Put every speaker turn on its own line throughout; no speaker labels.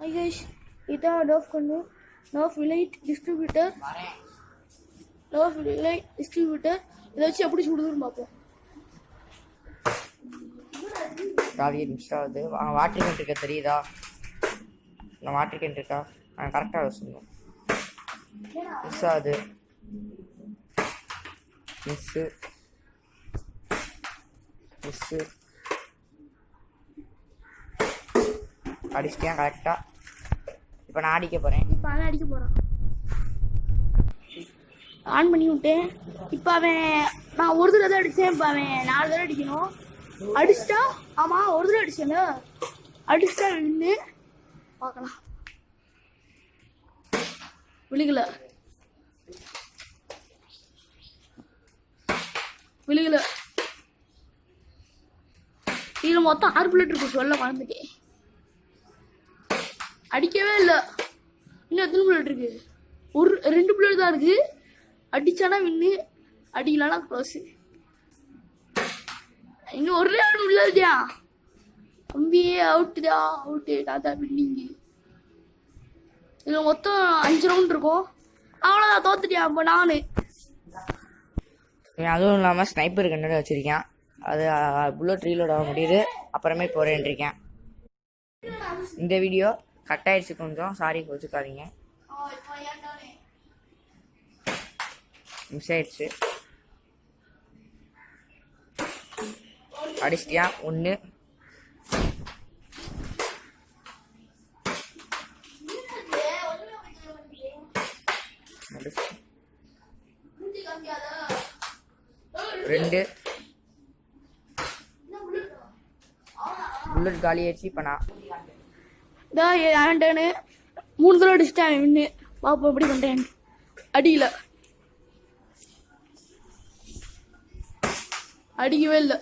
Hi guys, இதான் Nerf கண்ணு Nerf Elite distributor இதை வச்சு எப்படி சுடுதுன்னு பார்ப்போம்.
டார்கெட் மிஸ் ஆகுது. வாட்டர் கேன் இருக்கா தெரியுதா? நான் வாட்டர் கேன் இருக்கா கரெக்டாக வச்சுருந்தோம். மிஸ் ஆகுது. மிஸ்ஸு அடிச்சிட்டேன் கரெக்டாக. இப்போ நான் அடிக்க போகிறேன்.
ஆன் பண்ணி விட்டேன். இப்போ நான் ஒரு தடவை தான் அடித்தேன். இப்போ அவன் 4 தடவை அடிக்கணும். அடிச்சிட்டா ஆமாம் ஒரு தடவை அடிச்சேன்ல, அடிச்சிட்டா நின்று பார்க்கலாம். விழுகல இதில் மொத்தம் 6 புல்லட் இருக்கு. சொல்ல மறந்துட்டேன். அடிக்கவே இல்லை. இன்னும் எத்தனை புல்லட் இருக்கு? 2 புல்லட் தான் இருக்கு. அடிச்சானா வின்னு, அடிக்கலானா க்ளோஸு. இன்னும் ஒரு ரவுண்ட் உள்ளதுயா. தம்பியே அவுட்டு தாத்தா வின்னிங்கு. இதில் மொத்தம் 5 ரவுண்ட் இருக்கும். அவ்வளோதான், தோத்துட்டியா. அப்போ நான்
அதுவும் இல்லாமல் ஸ்னைப்பர் கண்ணோட வச்சுருக்கேன். அது புல்லட் ரீலோட் ஆக முடியுது. அப்புறமே போகிறேன்ருக்கேன். இந்த வீடியோ கட் ஆயிடுச்சு, கொஞ்சம் சாரி வச்சுக்காதீங்க. மிஸ் ஆயிடுச்சு. அடிச்சிட்டியா? 1 2 புல்லட் காலி ஆயிடுச்சு. இப்போ நான்
3 தடவை அடிச்சிட்டேன் வின்னு. பாப்பா எப்படி பண்ணுறேன். அடிக்கவே இல்லை.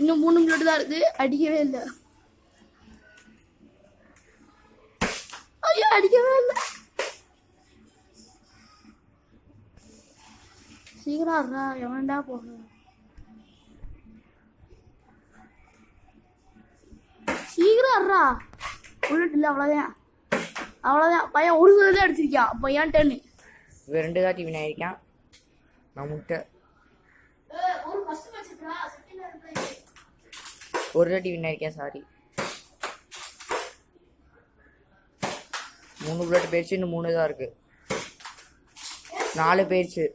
இன்னும் 3 புல்லட் தான் இருக்கு. அடிக்கவே இல்லை. ஐயோ அடிக்கவே இல்லை. சீக்கிரம் எவன்டா போகணும். சீக்கிரம் புல்லட் இல்லை. அவ்வளோதான். பையன் ஒரு தடவை தான் அடிச்சிருக்கான். அப்போ ஏன் டர்னு.
இவன் 2 தாட்டி வின் ஆயிருக்கான். நான் முட்டை ஒரு தாட்டி வின் ஆயிருக்கேன். சாரி. 3 புல்லட் போயிடுச்சு. இன்னும் 3 தான் இருக்கு. 4 போயிடுச்சு.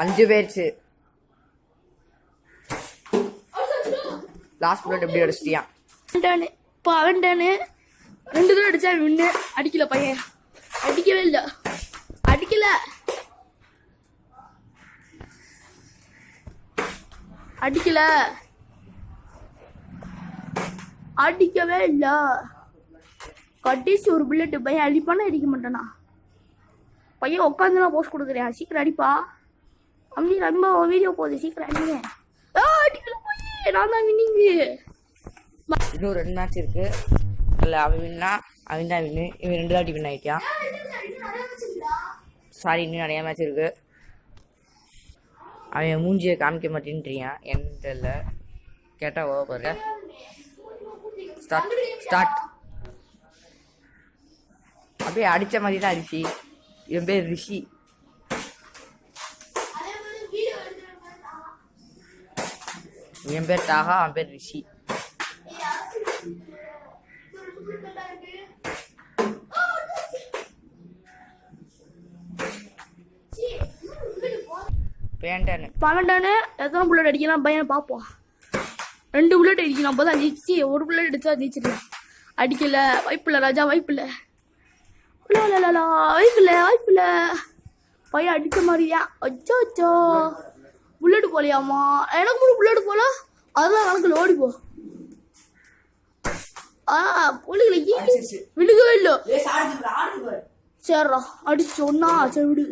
5 போயிடுச்சு. லாஸ்ட் புல்லட் எப்படி அடிச்சிட்டியா?
இப்போ அவன் டர்னு. 2 தடவை அடிச்சா வின்னு. அடிக்கல பையன். அடிக்கவே இல்லை. அடிக்கவே இல்லை. கடைசி ஒரு புல்லட். பையன் அடிப்பானா அடிக்க மாட்டானா? பையன் உட்காந்துலாம் போஸ்ட் கொடுக்குறேன். சீக்கிரம் அடிப்பா. அம்மி ரொம்ப வீடியோ போகுது. சீக்கிரம் அடிங்க. அடிக்கல பையன். நான் தான் வின்னிங்கு.
இன்னும் 2 மேட்ச் இருக்கு. இல்லை அவன் வின்னா, அவன் தான் வின்னு. இவன் 2 தாட்டி வின் ஆகிட்டான். சாரி, இன்னும் நிறைய மேட்ச் இருக்கு. அவன் மூஞ்சியை காமிக்க மாட்டேன்றியான். என்ன தெரியல. கேட்டால் ஓவர். ஸ்டார்ட். அப்படியே அடித்த மாதிரி தான் அடிச்சு. இவன் பேர் ரிஷி. என் பேர் தாகா, அவன் பேர் ரிஷி.
பன்னெண்டானு எத்தனை புல்லட் அடிக்கலாம் பையனை பார்ப்போம். 2 புல்லட் அடிக்கலாம். அப்போ தான் ஜெயிச்சு. 1 புல்லட் அடிச்சா ஜெயிச்சிருக்கேன். அடிக்கல. வாய்ப்பில்லை ராஜா, வாய்ப்பில்லை. பையன் அடித்த மாதிரியா? அச்சோ புல்லட் போலையாமா? எனக்கு 3 புல்லட் போல. அதெல்லாம் கணக்கில் ஓடிப்போ. போலிகளை விழுகவே இல்லை. சரிடா அடிச்சு ஒன்னா. சரி விடு.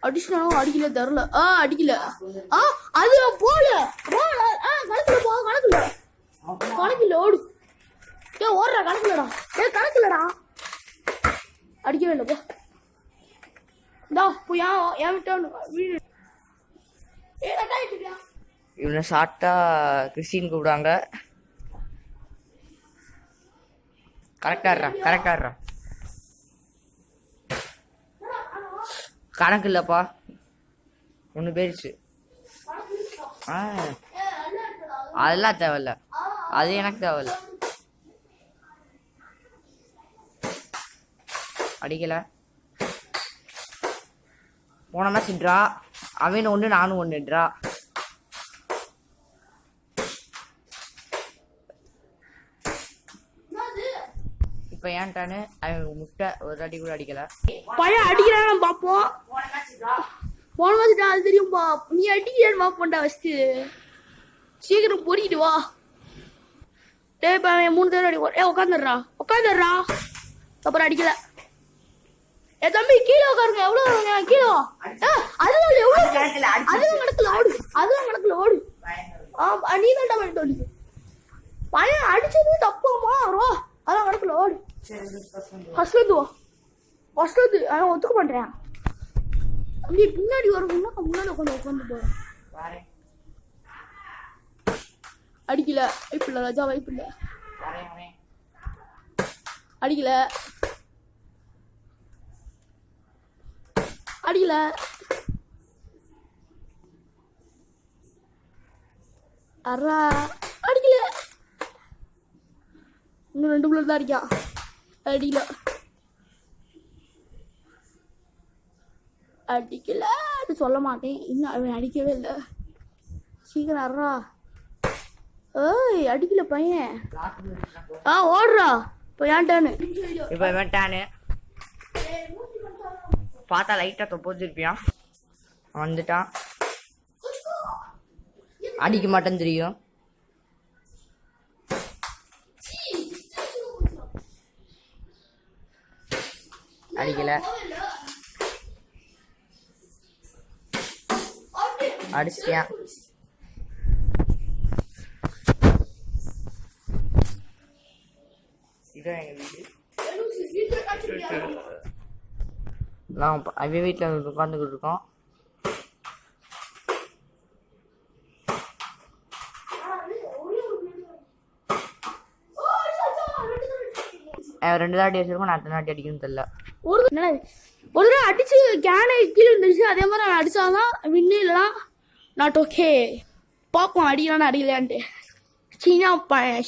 அடிச்சுனா அடிக்கல தரல. அடிக்கல. அது போல கணக்குல ஓடு. ஓடுறா கணக்குலடா. அடிக்கவே இல்லை. போய் ஏன் விட்டான்னு வீடு
இவனை ஷார்ட்டா கிறிஸ்டின் கூப்பிடுவாங்க. கரெக்டாடுறா கணக்கு இல்லப்பா, ஒன்று போயிடுச்சு. அதெல்லாம் தேவையில்ல, அது எனக்கு தேவையில்ல. அடிக்கல. போன மேட்ச் ட்ரா, அவன் ஒன்று நானும் ஒன்று ட்ரா. இப்ப ஏன்ட்டானு அவன் முட்டை ஒரு அடி கூட அடிக்கல.
பையன் அடிக்கிறான் பாப்போம். போன மாதிரி அது தெரியும்பா, நீ அடிக்கிறான்னு பாப்போண்டா. ஃபஸ்ட்டு சீக்கிரம் பொறிக்கிட்டு வா. டேய் பையன் 3 தடவை அடி. உட்காந்துடுறா. அப்புறம் அடிக்கல. தம்பி கீழே உட்காருங்க. எவ்வளவு கீழே அதுவும் கணக்குல ஓடு. நீ தான் பண்ணிட்டு ஓடி. பையன் அடிச்சது தப்பாமா வரும். அதான் கணக்குல ஓடு. ஃபர்ஸ்ட்லேருந்து அவன் ஒத்துக்க பண்றேன். தம்பி பின்னாடி வரணும்னா முன்னாடி உட்காந்து போறேன். அடிக்கல. வாய்ப்பில்லை ராஜா, வாய்ப்பில்லை. அடிக்கல. அடிக்கல. இன்னும் 2 புல்லட் தான் அடிக்கான். அடிக்கல அது சொல்ல மாட்டேன். இன்னும் அவன் அடிக்கவே இல்லை. சீக்கிரம் அறா. அடிக்கல பையன். ஓடுறா. இப்போ ஏன்டானு
இப்போ வேண்டானு பார்த்தா லைட்டா தொப்போச்சிருப்பியான். வந்துட்டான். அடிக்க மாட்டேன்னு தெரியும். அடிக்கல. அடிச்சிட்டியா? இதான் எங்க வீடு. அவன் வீட்டில் உட்காந்துக்கிட்டு இருக்கோம். ரெண்டு தாட்டி அடிச்சிருக்கோம். நான் 2 தாட்டி அடிக்கணும்னு தெரியல.
ஒரு தடவை அடிச்சு கேனை கீழே இருந்துச்சு. அதே மாதிரி நான் அடிச்சாதான் வின்னு, இல்லைனா நாட் ஓகே. பார்ப்போம் அடிக்கலான்னு அடிக்கலான்ட்டு. சீனா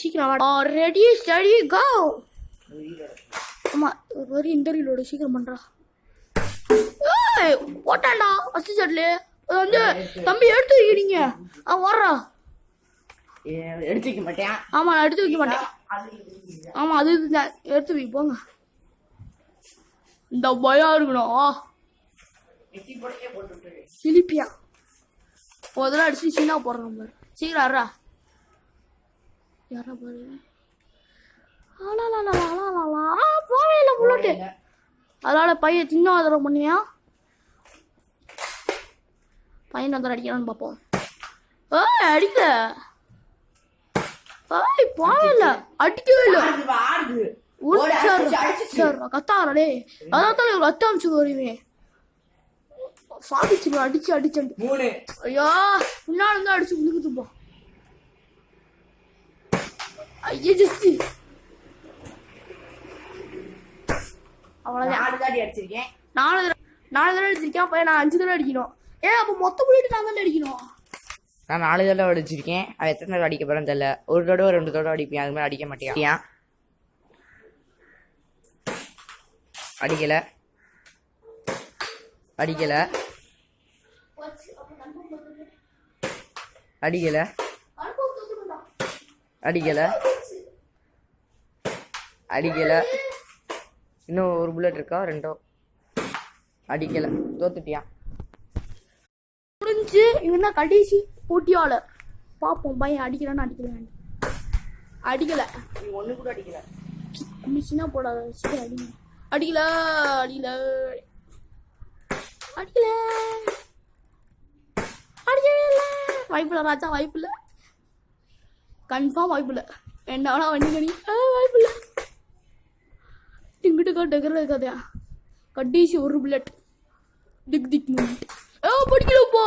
சீக்கிரம் ரெடி ஸ்டடி கோ. ஆமா ஒரு வரி இன்டர்வியூலோட சீக்கிரம் பண்றா. போட்டாண்டா ஃபர்ஸ்ட் ஷாட்ல. அது வந்து தம்பி எடுத்து வைக்கிறீங்க. ஓடுறா.
எடுத்து வைக்க மாட்டேன்.
ஆமா நான் எடுத்து வைக்க மாட்டேன். ஆமா அது எடுத்து வை போங்க. இந்த பயம் இருக்கணும். சிலிப்பியா ஒரு தடவை அடிச்சு சீனா போடுறான் பாரு. சீக்கிரம் அறா. யாரா பாரு. போவே இல்லை புல்லட்டு. அதனால பையன் சின்ன தடவை பண்ணியா. பையன் தடவை அடிக்கிறான்னு பார்ப்போம். அடிக்கல. போகல. அடிக்கவே இல்லை. கத்தாரே அதான் ரத்த அமிச்சு வருவேன். சாதிச்சிருவேன். அடிச்சு ஐயா முன்னாடி இருந்தா அடிச்சு விழுக்குதுப்பா. ஐயா ஜெஸ்ஸி அவ்வளவுதான்.
4 தாட்டி அடிச்சிருக்கேன்.
4 தடவை அடிச்சிருக்கேன். அப்ப நான் 5 தடவை அடிக்கணும். அப்ப மொத்த போயிட்டு நான் தானே அடிக்கணும்.
நான் 4 தடவை அடிச்சிருக்கேன். அவன் எத்தனை தடவை அடிக்க போறேன்னு தெரியல. ஒரு தடவை 2 தடவை அடிப்பேன். அது மாதிரி அடிக்க மாட்டேன். அடிக்கல. அடிக்கல. இன்னும் ஒரு புல்லட் இருக்கா? 2 அடிக்கல. தோத்துட்டியா?
முடிஞ்சு. இவன் தான் கடைசி போட்டியாளர். பார்ப்போம் பையன் அடிக்கிறான்னு அடிக்கல.
ஒண்ணு கூட அடிக்கல.
சின்ன போடாத அடிங்க. அடிக்கல. அடிக்கவே இல்லை. வாய்ப்பில்லை ராஜா, வாய்ப்பில்லை. கன்ஃபார்ம் வாய்ப்பில்லை. என்ன வேணா வண்டி கணி. வாய்ப்பில்லை. டிங்கிட்டு டெக்கர் கதையா. கடைசி ஒரு புல்லட். திக் மூமெண்ட். படிக்கலப்போ.